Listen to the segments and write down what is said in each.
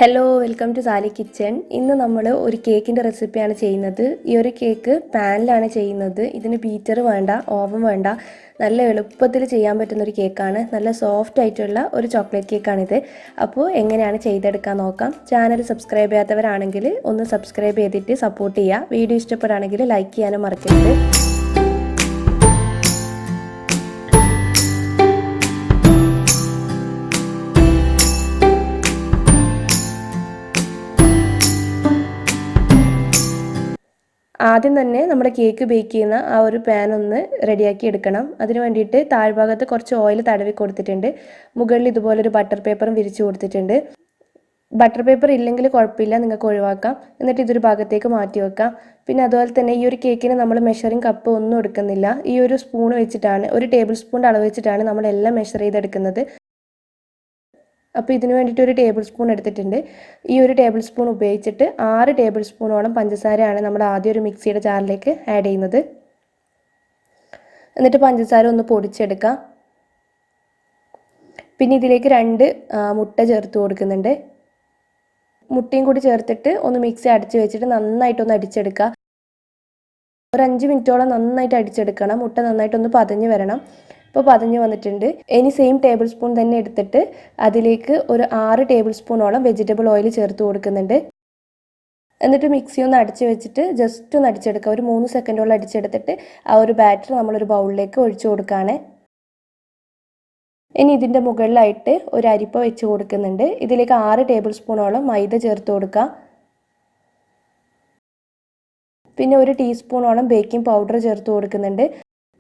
Hello, welcome to Sally kitchen. ഇന്ന് നമ്മൾ ഒരു കേക്കിൻ്റെ റെസിപ്പിയാണ് ചെയ്യുന്നത്. ഈ ഒരു കേക്ക് പാനിലാണ് ചെയ്യുന്നത്. ഇതിന് ബീറ്റർ വേണ്ട, ഓവൻ വേണ്ട, നല്ല എളുപ്പത്തിൽ ചെയ്യാൻ പറ്റുന്നൊരു കേക്കാണ്. നല്ല സോഫ്റ്റ് ആയിട്ടുള്ള ഒരു ചോക്ലേറ്റ് കേക്കാണിത്. അപ്പോൾ എങ്ങനെയാണ് ചെയ്തെടുക്കാൻ നോക്കാം. ചാനൽ സബ്സ്ക്രൈബ് ചെയ്യാത്തവരാണെങ്കിൽ ഒന്ന് സബ്സ്ക്രൈബ് ചെയ്തിട്ട് സപ്പോർട്ട് ചെയ്യുക. വീഡിയോ ഇഷ്ടപ്പെടുകയാണെങ്കിൽ ലൈക്ക് ചെയ്യാനും മറക്കരുത്. ആദ്യം തന്നെ നമ്മുടെ കേക്ക് ബേക്ക് ചെയ്യുന്ന ആ ഒരു പാൻ ഒന്ന് റെഡിയാക്കി എടുക്കണം. അതിന് വേണ്ടിയിട്ട് താഴ്ഭാഗത്ത് കുറച്ച് ഓയിൽ തടവി കൊടുത്തിട്ടുണ്ട്. മുകളിൽ ഇതുപോലൊരു ബട്ടർ പേപ്പറും വിരിച്ചു കൊടുത്തിട്ടുണ്ട്. ബട്ടർ പേപ്പർ ഇല്ലെങ്കിൽ കുഴപ്പമില്ല, നിങ്ങൾക്ക് ഒഴിവാക്കാം. എന്നിട്ട് ഇതൊരു ഭാഗത്തേക്ക് മാറ്റി വെക്കാം. പിന്നെ അതുപോലെ തന്നെ ഈ ഒരു കേക്കിന് നമ്മൾ മെഷറിംഗ് കപ്പ് ഒന്നും എടുക്കുന്നില്ല. ഈ ഒരു സ്പൂൺ വെച്ചിട്ടാണ്, ഒരു ടേബിൾ സ്പൂണിൻ്റെ അളവ് വെച്ചിട്ടാണ് നമ്മളെല്ലാം മെഷർ ചെയ്തെടുക്കുന്നത്. അപ്പോൾ ഇതിന് വേണ്ടിയിട്ട് ഒരു ടേബിൾ സ്പൂൺ എടുത്തിട്ടുണ്ട്. ഈ ഒരു ടേബിൾ സ്പൂൺ ഉപയോഗിച്ചിട്ട് 6 ടേബിൾ സ്പൂണോളം പഞ്ചസാരയാണ് നമ്മൾ ആദ്യം ഒരു മിക്സിയുടെ ജാറിലേക്ക് ആഡ് ചെയ്യുന്നത്. എന്നിട്ട് പഞ്ചസാര ഒന്ന് പൊടിച്ചെടുക്കാം. പിന്നെ ഇതിലേക്ക് 2 മുട്ട ചേർത്ത് കൊടുക്കുന്നുണ്ട്. മുട്ടയും കൂടി ചേർത്തിട്ട് ഒന്ന് മിക്സി അടിച്ച് വെച്ചിട്ട് നന്നായിട്ടൊന്ന് അടിച്ചെടുക്കുക. ഒരു 5 മിനിറ്റോളം നന്നായിട്ട് അടിച്ചെടുക്കണം. മുട്ട നന്നായിട്ടൊന്ന് പതഞ്ഞ് വരണം. ഇപ്പോൾ പതഞ്ഞ് വന്നിട്ടുണ്ട്. ഇനി സെയിം ടേബിൾ സ്പൂൺ തന്നെ എടുത്തിട്ട് അതിലേക്ക് ഒരു 6 ടേബിൾ സ്പൂണോളം വെജിറ്റബിൾ ഓയിൽ ചേർത്ത് കൊടുക്കുന്നുണ്ട്. എന്നിട്ട് മിക്സി ഒന്ന് അടിച്ച് വെച്ചിട്ട് ജസ്റ്റ് ഒന്ന് അടിച്ചെടുക്കുക. ഒരു 3 സെക്കൻഡോളം അടിച്ചെടുത്തിട്ട് ആ ഒരു ബാറ്റർ നമ്മളൊരു ബൗളിലേക്ക് ഒഴിച്ചു കൊടുക്കുകയാണ്. ഇനി ഇതിൻ്റെ മുകളിലായിട്ട് ഒരു അരിപ്പ വെച്ച് കൊടുക്കുന്നുണ്ട്. ഇതിലേക്ക് 6 ടേബിൾ സ്പൂണോളം മൈദ ചേർത്ത് കൊടുക്കുക. പിന്നെ ഒരു ടീസ്പൂണോളം ബേക്കിംഗ് പൗഡർ ചേർത്ത് കൊടുക്കുന്നുണ്ട്.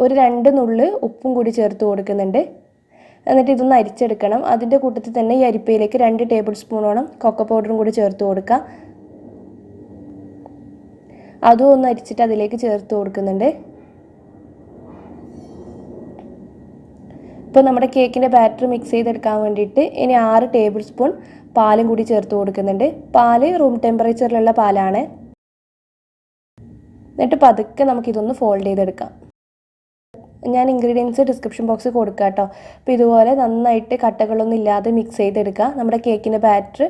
ഒരു 2 നുള്ള് ഉപ്പും കൂടി ചേർത്ത് കൊടുക്കുന്നുണ്ട്. എന്നിട്ട് ഇതൊന്ന് അരിച്ചെടുക്കണം. അതിൻ്റെ കൂട്ടത്തിൽ തന്നെ ഈ അരിപ്പയിലേക്ക് 2 ടേബിൾ സ്പൂണോളം കൊക്കോ പൗഡറും കൂടി ചേർത്ത് കൊടുക്കുക. അതും ഒന്ന് അരിച്ചിട്ട് അതിലേക്ക് ചേർത്ത് കൊടുക്കുന്നുണ്ട്. ഇപ്പോൾ നമ്മുടെ കേക്കിൻ്റെ ബാറ്റർ മിക്സ് ചെയ്തെടുക്കാൻ വേണ്ടിയിട്ട് ഇനി 6 ടേബിൾ സ്പൂൺ പാലും കൂടി ചേർത്ത് കൊടുക്കുന്നുണ്ട്. പാല് റൂം ടെമ്പറേച്ചറിലുള്ള പാലാണ്. എന്നിട്ട് പതുക്കെ നമുക്കിതൊന്ന് ഫോൾഡ് ചെയ്തെടുക്കാം. ഞാൻ ഇൻഗ്രീഡിയൻസ് ഡിസ്ക്രിപ്ഷൻ ബോക്സിൽ കൊടുക്കാം കേട്ടോ. അപ്പോൾ ഇതുപോലെ നന്നായിട്ട് കട്ടകളൊന്നും ഇല്ലാതെ മിക്സ് ചെയ്തെടുക്കുക. നമ്മുടെ കേക്കിൻ്റെ ബാറ്റർ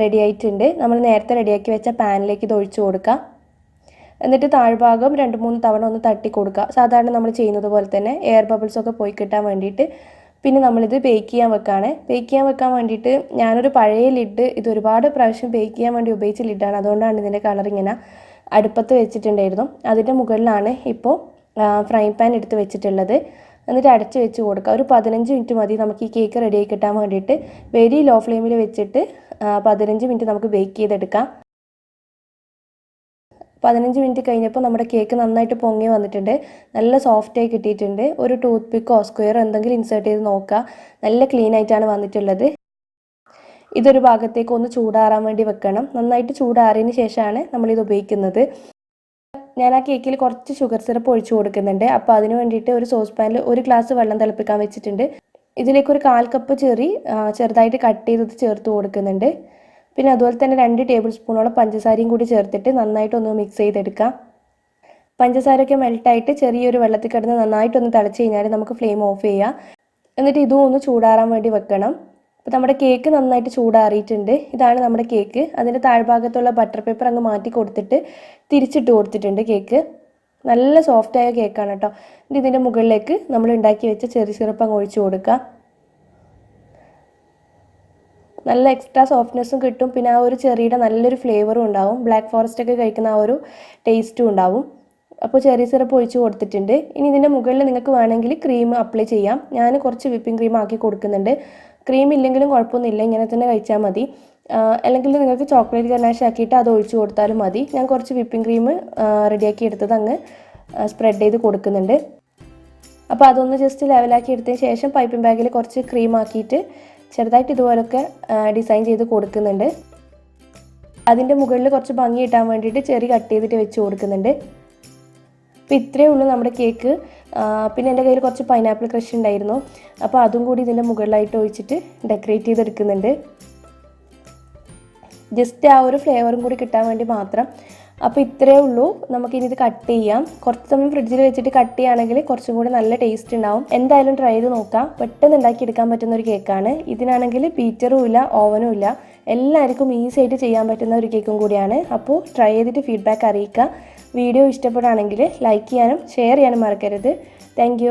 റെഡി ആയിട്ടുണ്ട്. നമ്മൾ നേരത്തെ റെഡിയാക്കി വെച്ച പാനിലേക്ക് ഇത് ഒഴിച്ചു കൊടുക്കുക. എന്നിട്ട് താഴ്ഭാഗം 2-3 തവണ ഒന്ന് തട്ടി കൊടുക്കുക. സാധാരണ നമ്മൾ ചെയ്യുന്നത് പോലെ തന്നെ എയർ ബബിൾസൊക്കെ പോയി കിട്ടാൻ വേണ്ടിയിട്ട്. പിന്നെ നമ്മളിത് ബേക്ക് ചെയ്യാൻ വെക്കുകയാണ്. ബേക്ക് ചെയ്യാൻ വെക്കാൻ വേണ്ടിയിട്ട് ഞാനൊരു പഴയ ലിഡ്, ഇത് ഒരുപാട് പ്രാവശ്യം ബേക്ക് ചെയ്യാൻ വേണ്ടി ഉപയോഗിച്ച ലിഡാണ്. അതുകൊണ്ടാണ് ഇതിൻ്റെ കളർ ഇങ്ങനെ അടുപ്പത്ത് വെച്ചിട്ടുണ്ടായിരുന്നു. അതിൻ്റെ മുകളിലാണ് ഇപ്പോൾ ഫ്രൈ പാൻ എടുത്ത് വെച്ചിട്ടുള്ളത്. എന്നിട്ട് അടച്ച് വെച്ച് കൊടുക്കുക. ഒരു 15 മിനിറ്റ് മതി നമുക്ക് ഈ കേക്ക് റെഡിയായി കിട്ടാൻ വേണ്ടിയിട്ട്. വെരി ലോ ഫ്ലെയിമിൽ വെച്ചിട്ട് 15 മിനിറ്റ് നമുക്ക് ബേക്ക് ചെയ്തെടുക്കാം. 15 മിനിറ്റ് കഴിഞ്ഞപ്പോൾ നമ്മുടെ കേക്ക് നന്നായിട്ട് പൊങ്ങി വന്നിട്ടുണ്ട്. നല്ല സോഫ്റ്റായി കിട്ടിയിട്ടുണ്ട്. ഒരു ടൂത്ത് പിക്കോ സ്ക്വയറോ എന്തെങ്കിലും ഇൻസേർട്ട് ചെയ്ത് നോക്കുക. നല്ല ക്ലീൻ ആയിട്ടാണ് വന്നിട്ടുള്ളത്. ഇതൊരു ഭാഗത്തേക്ക് ഒന്ന് ചൂടാറാൻ വേണ്ടി വെക്കണം. നന്നായിട്ട് ചൂടാറിയതിന് ശേഷമാണ് നമ്മളിത് ഉപയോഗിക്കുന്നത്. ഞാൻ ആ കേക്കിൽ കുറച്ച് ഷുഗർ സിറപ്പ് ഒഴിച്ചു കൊടുക്കുന്നുണ്ട്. അപ്പോൾ അതിന് വേണ്ടിയിട്ട് ഒരു സോസ് പാനിൽ 1 ഗ്ലാസ് വെള്ളം തിളപ്പിക്കാൻ വെച്ചിട്ടുണ്ട്. ഇതിലേക്ക് ഒരു 1/4 കപ്പ് ചെറുതായിട്ട് കട്ട് ചെയ്തത് ചേർത്ത് കൊടുക്കുന്നുണ്ട്. പിന്നെ അതുപോലെ തന്നെ 2 ടേബിൾ സ്പൂണോളം പഞ്ചസാരയും കൂടി ചേർത്തിട്ട് നന്നായിട്ടൊന്ന് മിക്സ് ചെയ്തെടുക്കാം. പഞ്ചസാരയൊക്കെ മെൽട്ടായിട്ട് ചെറിയൊരു വെള്ളത്തിൽ കിടന്ന് നന്നായിട്ടൊന്ന് തിളച്ച് കഴിഞ്ഞാൽ നമുക്ക് ഫ്ലെയിം ഓഫ് ചെയ്യാം. എന്നിട്ട് ഇതും ഒന്ന് ചൂടാറാൻ വേണ്ടി വെക്കണം. അപ്പോൾ നമ്മുടെ കേക്ക് നന്നായിട്ട് ചൂടാറിയിട്ടുണ്ട്. ഇതാണ് നമ്മുടെ കേക്ക്. അതിൻ്റെ താഴ്ഭാഗത്തുള്ള ബട്ടർ പേപ്പർ അങ്ങ് മാറ്റി കൊടുത്തിട്ട് തിരിച്ചിട്ട് കൊടുത്തിട്ടുണ്ട്. കേക്ക് നല്ല സോഫ്റ്റായ കേക്കാണ് കേട്ടോ. ഇനി ഇതിൻ്റെ മുകളിലേക്ക് നമ്മൾ ഉണ്ടാക്കി വെച്ച ചെറി സിറപ്പ് അങ്ങ് ഒഴിച്ചു കൊടുക്കുക. നല്ല എക്സ്ട്രാ സോഫ്റ്റ്നെസ്സും കിട്ടും. പിന്നെ ആ ഒരു ചെറിയുടെ നല്ലൊരു ഫ്ലേവറും ഉണ്ടാവും. ബ്ലാക്ക് ഫോറസ്റ്റ് ഒക്കെ കഴിക്കുന്ന ആ ഒരു ടേസ്റ്റും ഉണ്ടാവും. അപ്പോൾ ചെറി സിറപ്പ് ഒഴിച്ച് കൊടുത്തിട്ടുണ്ട്. ഇനി ഇതിൻ്റെ മുകളിൽ നിങ്ങൾക്ക് വേണമെങ്കിൽ ക്രീം അപ്ലൈ ചെയ്യാം. ഞാൻ കുറച്ച് വിപ്പിംഗ് ക്രീം ആക്കി കൊടുക്കുന്നുണ്ട്. ക്രീം ഇല്ലെങ്കിലും കുഴപ്പമൊന്നുമില്ല, ഇങ്ങനെ തന്നെ കഴിച്ചാൽ മതി. അല്ലെങ്കിൽ നിങ്ങൾക്ക് ചോക്ലേറ്റ് ഗനാഷ് ആക്കിയിട്ട് അത് ഒഴിച്ചു കൊടുത്താലും മതി. ഞാൻ കുറച്ച് വിപ്പിംഗ് ക്രീം റെഡിയാക്കി എടുത്തത് അങ്ങ് സ്പ്രെഡ് ചെയ്ത് കൊടുക്കുന്നുണ്ട്. അപ്പോൾ അതൊന്ന് ജസ്റ്റ് ലെവലാക്കി എടുത്തതിന് ശേഷം പൈപ്പിംഗ് ബാഗിൽ കുറച്ച് ക്രീം ആക്കിയിട്ട് ചെറുതായിട്ട് ഇതുപോലൊക്കെ ഡിസൈൻ ചെയ്ത് കൊടുക്കുന്നുണ്ട്. അതിൻ്റെ മുകളിൽ കുറച്ച് ഭംഗി കിട്ടാൻ വേണ്ടിയിട്ട് ചെറി കട്ട് ചെയ്തിട്ട് വെച്ച് കൊടുക്കുന്നുണ്ട്. അപ്പോൾ ഇത്രയേ ഉള്ളൂ നമ്മുടെ കേക്ക്. പിന്നെ എൻ്റെ കയ്യിൽ കുറച്ച് പൈനാപ്പിൾ ക്രഷ് ഉണ്ടായിരുന്നു. അപ്പോൾ അതും കൂടി ഇതിൻ്റെ മുകളിലായിട്ട് ഒഴിച്ചിട്ട് ഡെക്കറേറ്റ് ചെയ്തെടുക്കുന്നുണ്ട്. ജസ്റ്റ് ആ ഒരു ഫ്ലേവറും കൂടി കിട്ടാൻ വേണ്ടി മാത്രം. അപ്പോൾ ഇത്രയേ ഉള്ളൂ. നമുക്കിനി ഇത് കട്ട് ചെയ്യാം. കുറച്ച് സമയം ഫ്രിഡ്ജിൽ വെച്ചിട്ട് കട്ട് ചെയ്യുകയാണെങ്കിൽ കുറച്ചും കൂടി നല്ല ടേസ്റ്റ് ഉണ്ടാവും. എന്തായാലും ട്രൈ ചെയ്ത് നോക്കാം. പെട്ടെന്ന് ഉണ്ടാക്കിയെടുക്കാൻ പറ്റുന്ന ഒരു കേക്കാണ്. ഇതിനാണെങ്കിൽ ബീറ്ററും ഇല്ല, ഓവനും ഇല്ല. എല്ലാവർക്കും ഈസി ആയിട്ട് ചെയ്യാൻ പറ്റുന്ന ഒരു കേക്കും കൂടിയാണ്. അപ്പോൾ ട്രൈ ചെയ്തിട്ട് ഫീഡ്ബാക്ക് അറിയിക്കുക. വീഡിയോ ഇഷ്ടപ്പെടുകയാണെങ്കിൽ ലൈക്ക് ചെയ്യാനും ഷെയർ ചെയ്യാനും മറക്കരുത്. താങ്ക്